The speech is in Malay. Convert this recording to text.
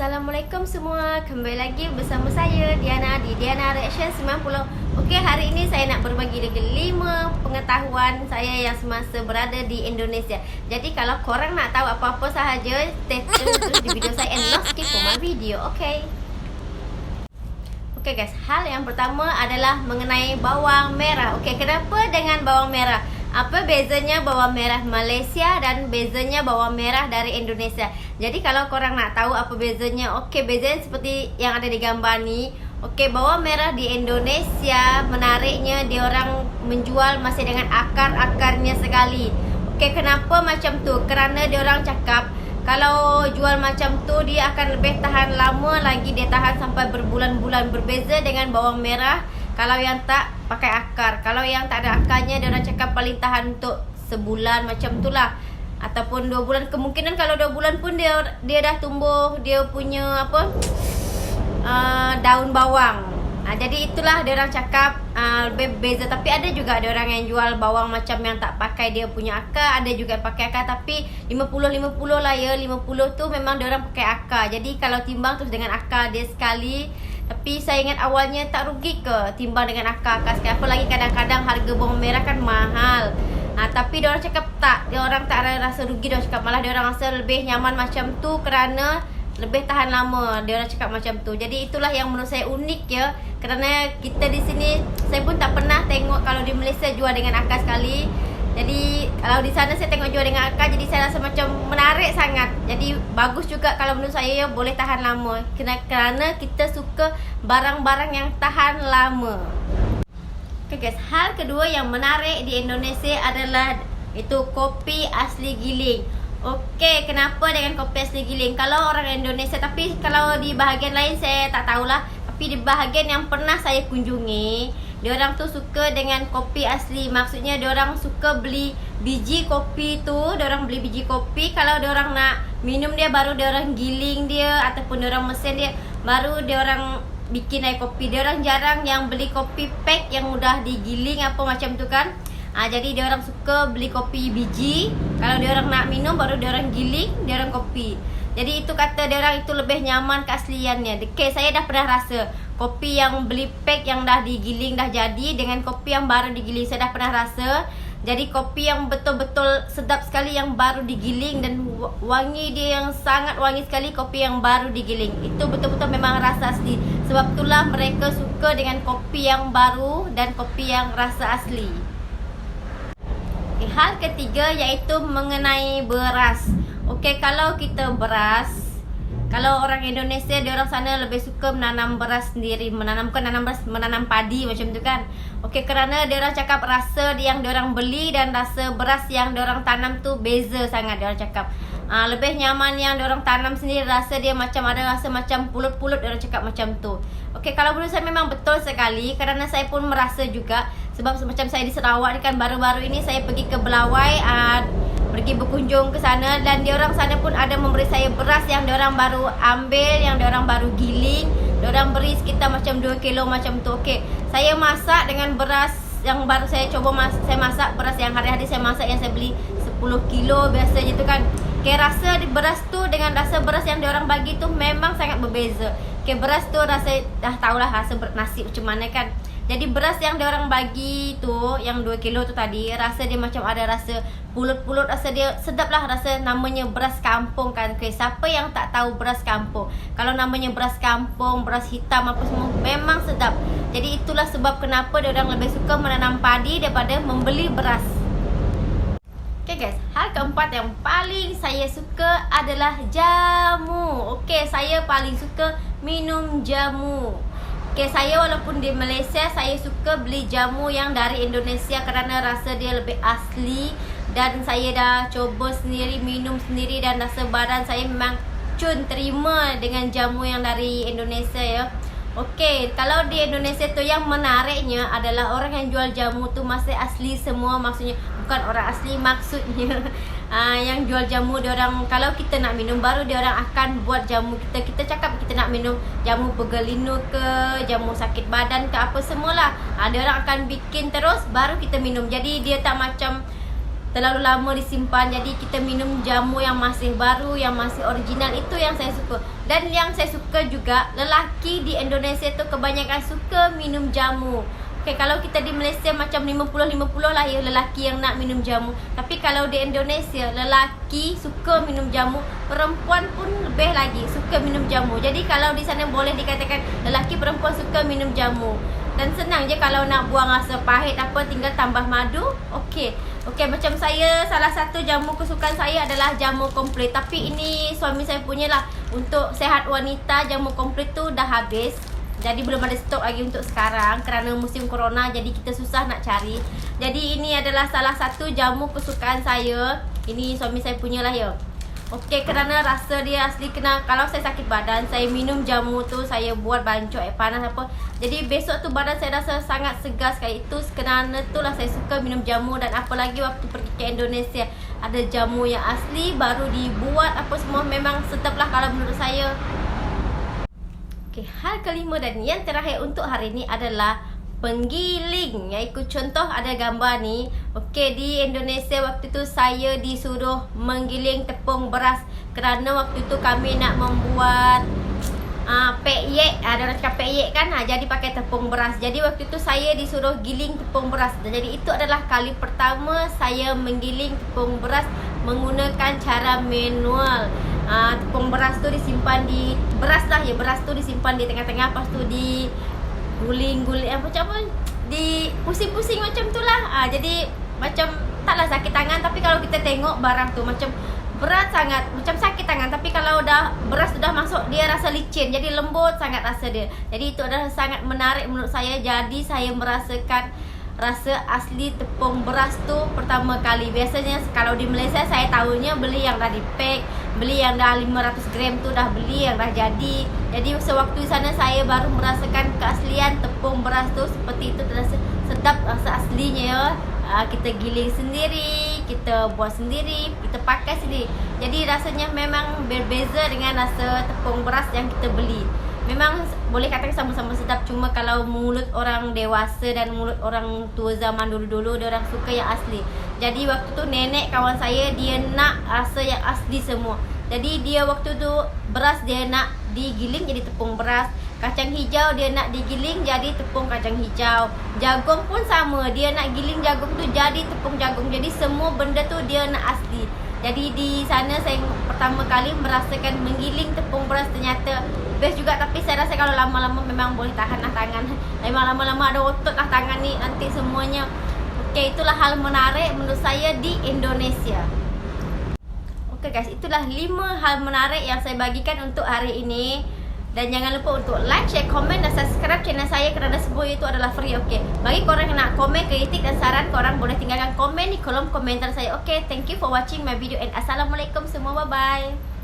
Assalamualaikum semua, kembali lagi bersama saya Diana di Diana Reaction 90. Okey, hari ini saya nak berbagi lagi 5 pengetahuan saya yang semasa berada di Indonesia. Jadi kalau korang nak tahu apa-apa sahaja, stay tune terus di video saya and not skip for my video. Okey. Okey guys, hal yang pertama adalah mengenai bawang merah. Okey, kenapa dengan bawang merah? Apa bezanya bawang merah Malaysia dan bezanya bawang merah dari Indonesia? Jadi kalau korang nak tahu apa bezanya, okey, bezanya seperti yang ada di gambar ni. Okey, bawang merah di Indonesia menariknya diorang menjual masih dengan akar-akarnya sekali. Okey, kenapa macam tu? Kerana diorang cakap kalau jual macam tu dia akan lebih tahan lama lagi, dia tahan sampai berbulan-bulan. Berbeza dengan bawang merah kalau yang tak pakai akar. Kalau yang tak ada akarnya, dia orang cakap paling tahan untuk sebulan macam tu lah, ataupun 2 bulan. Kemungkinan kalau 2 bulan pun dia dah tumbuh dia punya apa, daun bawang. Jadi itulah dia orang cakap lebih beza. Tapi ada juga ada orang yang jual bawang macam yang tak pakai dia punya akar, ada juga pakai akar. Tapi 50-50 lah ya. 50 tu memang dia orang pakai akar. Jadi kalau timbang terus dengan akar dia sekali. Tapi saya ingat awalnya tak rugi ke timbang dengan akar-akar sekali. Apalagi kadang-kadang harga bawang merah kan mahal. Tapi diorang cakap tak, diorang tak ada rasa rugi. Diorang cakap malah diorang rasa lebih nyaman macam tu kerana lebih tahan lama. Diorang cakap macam tu. Jadi itulah yang menurut saya unik ya. Kerana kita di sini, saya pun tak pernah tengok kalau di Malaysia jual dengan akar sekali. Jadi kalau di sana saya tengok jual dengan akar, jadi saya rasa macam menarik sangat. Jadi bagus juga kalau menurut saya ya, boleh tahan lama. Kerana kita suka barang-barang yang tahan lama. Okay guys, hal kedua yang menarik di Indonesia adalah itu kopi asli giling. Okey, kenapa dengan kopi asli giling? Kalau orang Indonesia, tapi kalau di bahagian lain saya tak tahulah. Tapi di bahagian yang pernah saya kunjungi, diorang tu suka dengan kopi asli. Maksudnya diorang suka beli biji kopi tu, diorang beli biji kopi. Kalau diorang nak minum dia, baru diorang giling dia, ataupun diorang mesin dia, baru diorang bikin air kopi. Diorang jarang yang beli kopi pack yang udah digiling apa macam tu kan. Jadi diorang suka beli kopi biji. Kalau diorang nak minum, baru diorang giling, diorang kopi. Jadi itu kata diorang itu lebih nyaman keasliannya. Okay, saya dah pernah rasa kopi yang beli pack yang dah digiling dah jadi dengan kopi yang baru digiling. Saya dah pernah rasa. Jadi kopi yang betul-betul sedap sekali yang baru digiling, dan wangi dia yang sangat wangi sekali kopi yang baru digiling. Itu betul-betul memang rasa asli. Sebab itulah mereka suka dengan kopi yang baru dan kopi yang rasa asli. Hal ketiga iaitu mengenai beras. Okey, kalau kita beras, kalau orang Indonesia, diorang sana lebih suka menanam beras sendiri, menanam padi macam tu kan. Okey, kerana diorang cakap rasa yang diorang beli dan rasa beras yang diorang tanam tu beza sangat. Diorang cakap lebih nyaman yang diorang tanam sendiri, rasa dia macam ada rasa macam pulut-pulut, diorang cakap macam tu. Okey, kalau menurut saya memang betul sekali, kerana saya pun merasa juga. Sebab macam saya di Sarawak ni kan, baru-baru ini saya pergi ke Belawai, pergi berkunjung ke sana, dan diorang sana pun ada memberi saya beras yang diorang baru ambil, yang diorang baru giling. Diorang beri sekitar macam 2 kilo macam tu. Okey, saya masak dengan beras yang baru saya coba saya masak beras yang hari-hari saya masak, yang saya beli 10 kilo biasa je tu kan. Okey, rasa beras tu dengan rasa beras yang diorang bagi tu memang sangat berbeza. Okey, beras tu rasa dah tahulah rasa nasi macam mana kan. Jadi beras yang diorang bagi tu, yang 2 kilo tu tadi, rasa dia macam ada rasa pulut-pulut, rasa dia sedap lah. Rasa namanya beras kampung kan. Okay, siapa yang tak tahu beras kampung? Kalau namanya beras kampung, beras hitam apa semua, memang sedap. Jadi itulah sebab kenapa diorang lebih suka menanam padi daripada membeli beras. Okay guys, hal keempat yang paling saya suka adalah jamu. Okay, saya paling suka minum jamu. Okay, saya walaupun di Malaysia, saya suka beli jamu yang dari Indonesia kerana rasa dia lebih asli. Dan saya dah coba sendiri, minum sendiri, dan rasa badan saya memang cun terima dengan jamu yang dari Indonesia ya. Okay, kalau di Indonesia tu yang menariknya adalah orang yang jual jamu tu masih asli semua. Maksudnya bukan orang asli, maksudnya yang jual jamu diorang, kalau kita nak minum, baru diorang akan buat jamu kita. Kita cakap kita nak minum jamu pegelinu ke, jamu sakit badan ke, apa semualah, diorang akan bikin terus baru kita minum. Jadi dia tak macam terlalu lama disimpan. Jadi kita minum jamu yang masih baru, yang masih original. Itu yang saya suka. Dan yang saya suka juga, lelaki di Indonesia tu kebanyakan suka minum jamu. Okay, kalau kita di Malaysia macam 50-50 lah ya lelaki yang nak minum jamu. Tapi kalau di Indonesia, lelaki suka minum jamu, perempuan pun lebih lagi suka minum jamu. Jadi kalau di sana boleh dikatakan lelaki perempuan suka minum jamu. Dan senang je kalau nak buang rasa pahit apa, tinggal tambah madu. Okey, macam saya, salah satu jamu kesukaan saya adalah jamu komplit. Tapi ini suami saya punya lah. Untuk sehat wanita, jamu komplit tu dah habis. Jadi belum ada stok lagi untuk sekarang kerana musim corona, jadi kita susah nak cari. Jadi ini adalah salah satu jamu kesukaan saya. Ini suami saya punya lah ya. Okey, kerana rasa dia asli kena. Kalau saya sakit badan, saya minum jamu tu, saya buat bancok air panas apa. Jadi besok tu badan saya rasa sangat segar sekali. Itu kerana tu lah saya suka minum jamu. Dan apalagi waktu pergi ke Indonesia, ada jamu yang asli, baru dibuat apa semua. Memang sedap lah kalau menurut saya. Okay, hal kelima dan yang terakhir untuk hari ini adalah penggiling. Ikut contoh ada gambar ni. Okey, di Indonesia waktu tu saya disuruh menggiling tepung beras kerana waktu tu kami nak membuat peyek. Ada orang cakap peyek kan, jadi pakai tepung beras. Jadi waktu tu saya disuruh giling tepung beras. Jadi itu adalah kali pertama saya menggiling tepung beras menggunakan cara manual. Tepung beras tu disimpan di beras tu disimpan di tengah-tengah, lepas tu di guling-guling macam apa, di pusing-pusing macam tu lah. Jadi macam taklah sakit tangan, tapi kalau kita tengok barang tu macam berat sangat, macam sakit tangan. Tapi kalau dah beras sudah masuk, dia rasa licin, jadi lembut sangat rasa dia. Jadi itu adalah sangat menarik menurut saya. Jadi saya merasakan rasa asli tepung beras tu pertama kali. Biasanya kalau di Malaysia saya tahunya beli yang dah di-pack, beli yang dah 500 gram tu dah beli yang dah jadi. Jadi sewaktu di sana saya baru merasakan keaslian tepung beras tu seperti itu. Terasa sedap rasa aslinya ya. Kita giling sendiri, kita buat sendiri, kita pakai sendiri. Jadi rasanya memang berbeza dengan rasa tepung beras yang kita beli. Memang boleh katakan sama-sama sedap. Cuma kalau mulut orang dewasa dan mulut orang tua zaman dulu-dulu, dia orang suka yang asli. Jadi waktu tu nenek kawan saya, dia nak rasa yang asli semua. Jadi dia waktu tu beras dia nak digiling jadi tepung beras. Kacang hijau dia nak digiling jadi tepung kacang hijau. Jagung pun sama, dia nak giling jagung tu jadi tepung jagung. Jadi semua benda tu dia nak asli. Jadi di sana saya pertama kali merasakan menggiling tepung beras, ternyata best juga. Tapi saya rasa kalau lama-lama memang boleh tahan lah tangan. Memang lama-lama ada otot lah tangan ni nanti semuanya. Okey, itulah hal menarik menurut saya di Indonesia. Okey guys, itulah 5 hal menarik yang saya bagikan untuk hari ini. Dan jangan lupa untuk like, share, komen dan subscribe channel saya kerana semua itu adalah free. Okey, bagi korang yang nak komen, kritik dan saran, korang boleh tinggalkan komen di kolom komentar saya. Okey, thank you for watching my video and Assalamualaikum semua, bye bye.